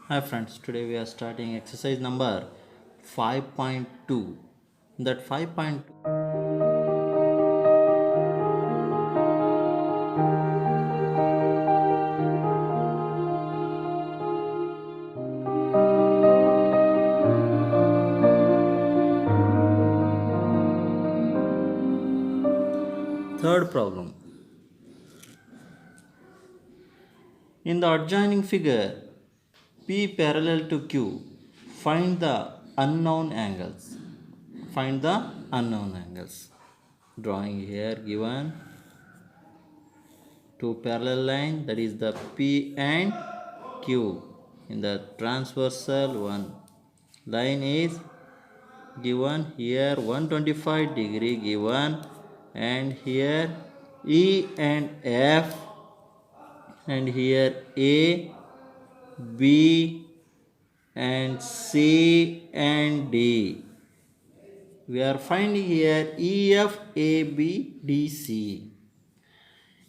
Hi friends, today we are starting exercise number 5.2. That 5.2 third problem. In the adjoining figure P parallel to Q, find the unknown angles. Find the unknown angles. Drawing here given two parallel line, that is the P and Q. In the transversal one line is given here 125 degree given, and here E and F, and here A, B and C and D. We are finding here E, F, A, B, D, C.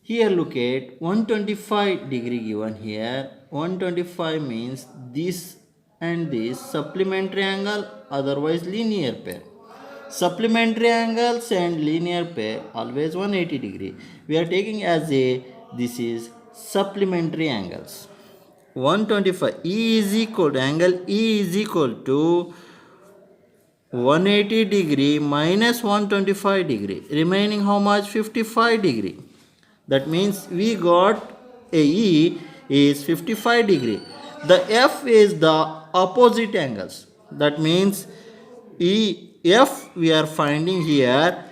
Here look at 125 degree given here. 125 means this and this supplementary angle, otherwise linear pair. Supplementary angles and linear pair always 180 degree. We are taking as a, this is supplementary angles. 125 E is equal to, angle E is equal to 180 degree minus 125 degree, remaining how much? 55 degree. That means we got a E is 55 degree. The F is the opposite angles. That means E F we are finding here.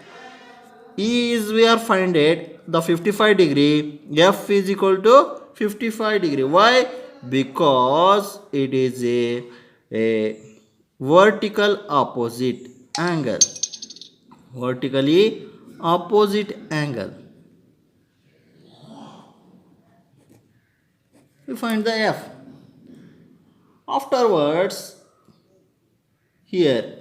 E is we are finding the 55 degree. F is equal to 55 degree. Why? Because it is a vertical opposite angle. Vertically opposite angle. We find the F. Afterwards, here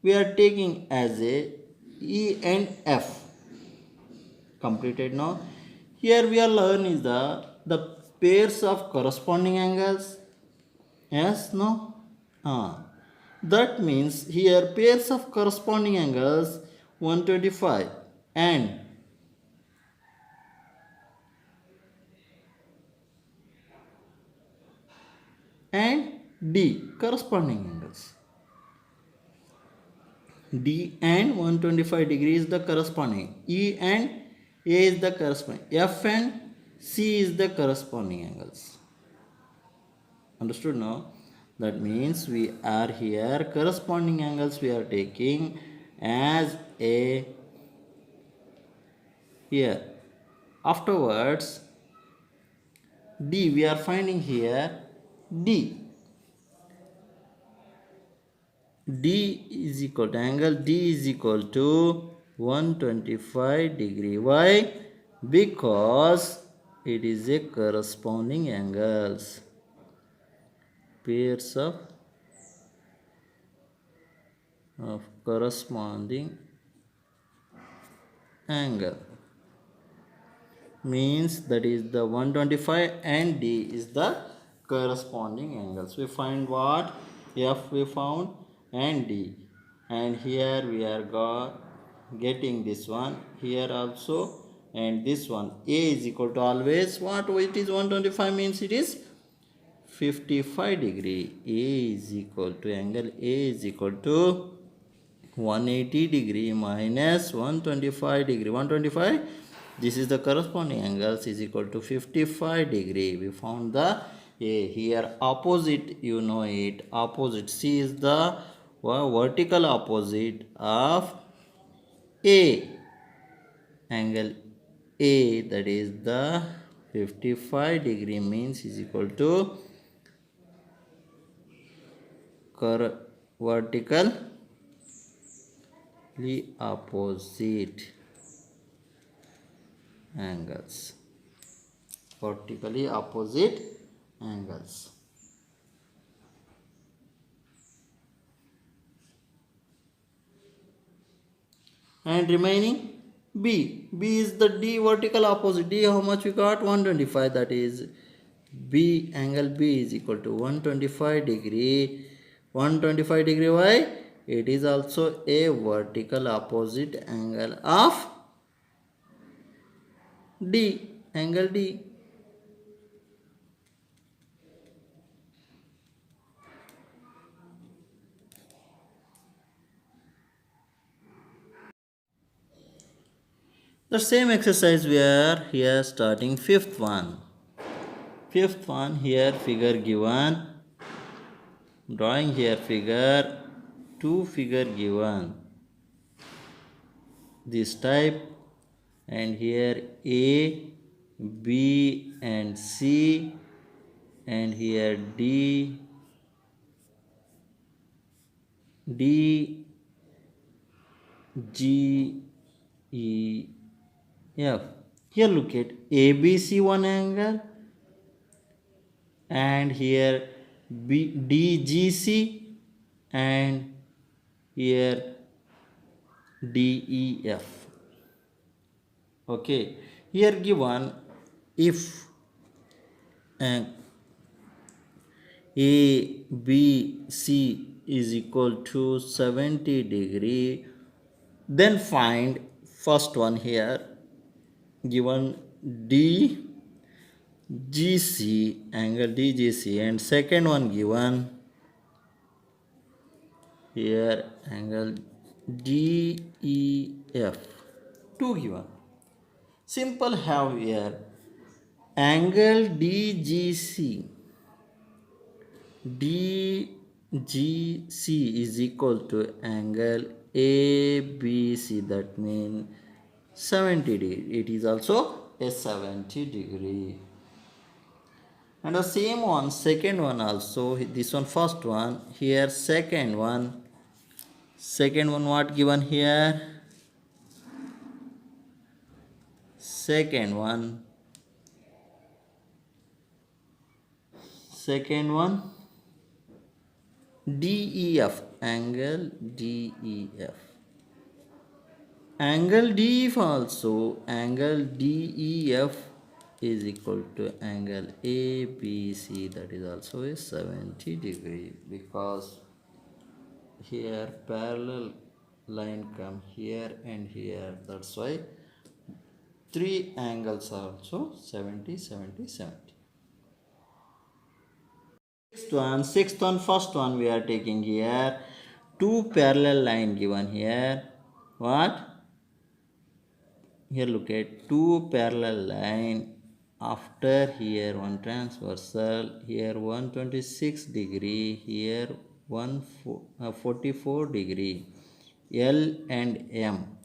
we are taking as a E and F. Completed now. Here we are learning the pairs of corresponding angles. Yes, no? That means here pairs of corresponding angles 125 and D corresponding angles. D and 125 degrees the corresponding. E and A is the corresponding. F and C is the corresponding angles. Understood now? That means we are here corresponding angles we are taking as a here. Afterwards, D we are finding here D. D is equal to, angle D is equal to 125 degree. Why? Because it is a corresponding angles. Pairs of corresponding angle means that is the 125 and D is the corresponding angles. We find what? F we found and D, and here we are getting this one here also, and this one A is equal to always what? It is 125 means it is 55 degree. A is equal to, angle A is equal to 180 degree minus 125 degree. 125, this is the corresponding angles, is equal to 55 degree. We found the A. Here opposite, you know it, opposite. C is the vertical opposite of A. Angle A, that is the 55 degree means is equal to vertically opposite angles. Vertically opposite angles. And remaining B. B is the D vertical opposite. D how much we got? 125. That is B, angle B is equal to 125 degree. 125 degree, why? It is also a vertical opposite angle of D, angle D. The same exercise we are here starting fifth one. Fifth one, here figure given. Drawing here figure, two figure given. This type, and here A, B and C, and here D, D, G, E, F. Here look at ABC one angle, and here DGC, and here DEF. Okay, here given if uh, ABC is equal to 70 degree, then find first one here given DGC, angle DGC, and second one given here angle DEF, two given. Simple have here angle DGC is equal to angle ABC, that means 70 degree. It is also a 70 degree. And the same one, second one also, this one first one, here second one what given here? Second one DEF, angle DEF. Angle DEF also, angle DEF is equal to angle ABC, that is also a 70 degree, because here parallel line come here and here, that's why three angles are also 70, 70, 70. Sixth one, first one we are taking here, two parallel line given here. What? Here look at two parallel line, after here one transversal, here 126 degree, here 44 degree, L and M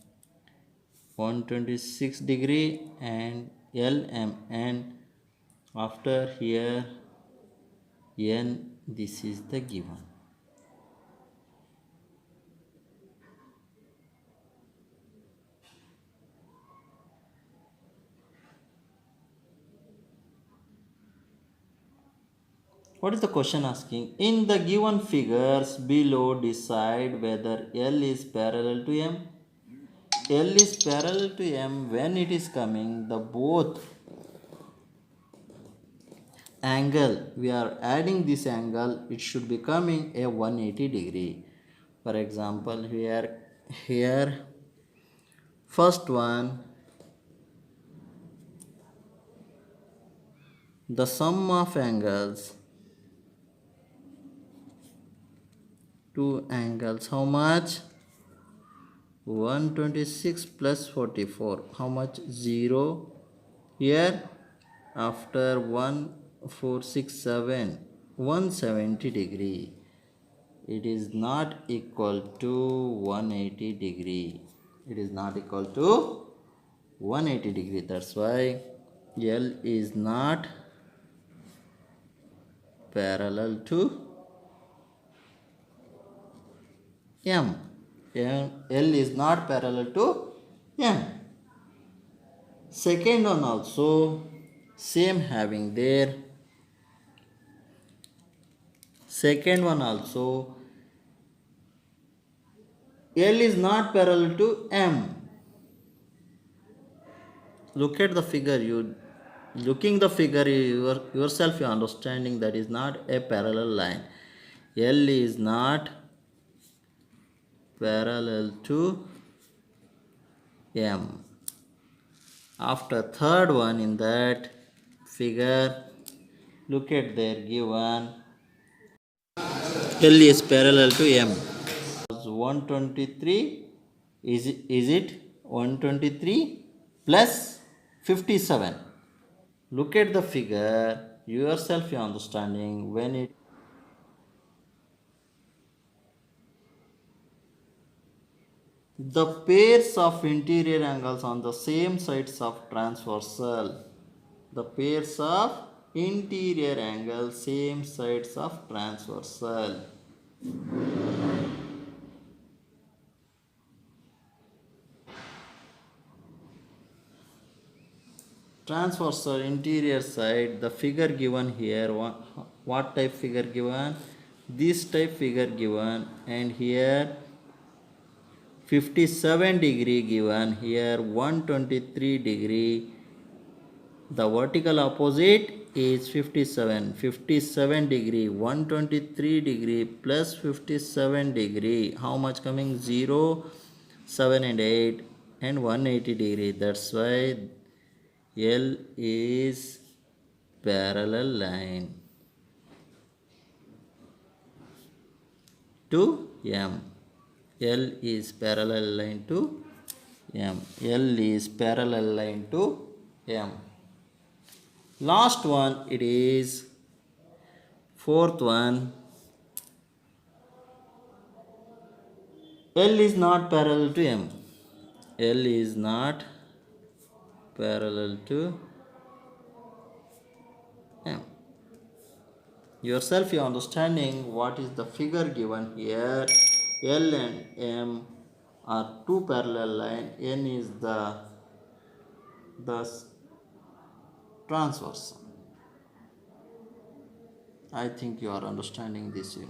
126 degree and L, M, and after here N, this is the given. What is the question asking? In the given figures below, decide whether L is parallel to M. L is parallel to M when it is coming the both angle, we are adding this angle, it should be coming a 180 degree. For example, here first one, the sum of angles, two angles, how much? 126 plus 44, how much? 0. Here after 1 4 6 7, 170 degree, it is not equal to 180 degree, it is not equal to 180 degree, that's why L is not parallel to M. L is not parallel to M. Second one also same having there. Second one also L is not parallel to M. Look at the figure, you Looking the figure yourself, you are understanding that is not a parallel line. L is not parallel to M. After third one in that figure, look at their given L is parallel to M. 123 is it 123 plus 57? Look at the figure yourself, you are understanding when it the pairs of interior angles on the same sides of transversal. The pairs of interior angles same sides of transversal. Transversal interior side, the figure given here, what type figure given? This type figure given, and here 57 degree given, here 123 degree. The vertical opposite is 57 degree, 123 degree plus 57 degree. How much coming? 0, 7 and 8 and 180 degree. That's why L is parallel line to M. L is parallel line to M. L is parallel line to M. Last one, it is fourth one. L is not parallel to M. L is not parallel to M. Yourself, you are understanding what is the figure given here. L and M are two parallel lines. N is the transverse. I think you are understanding this unit.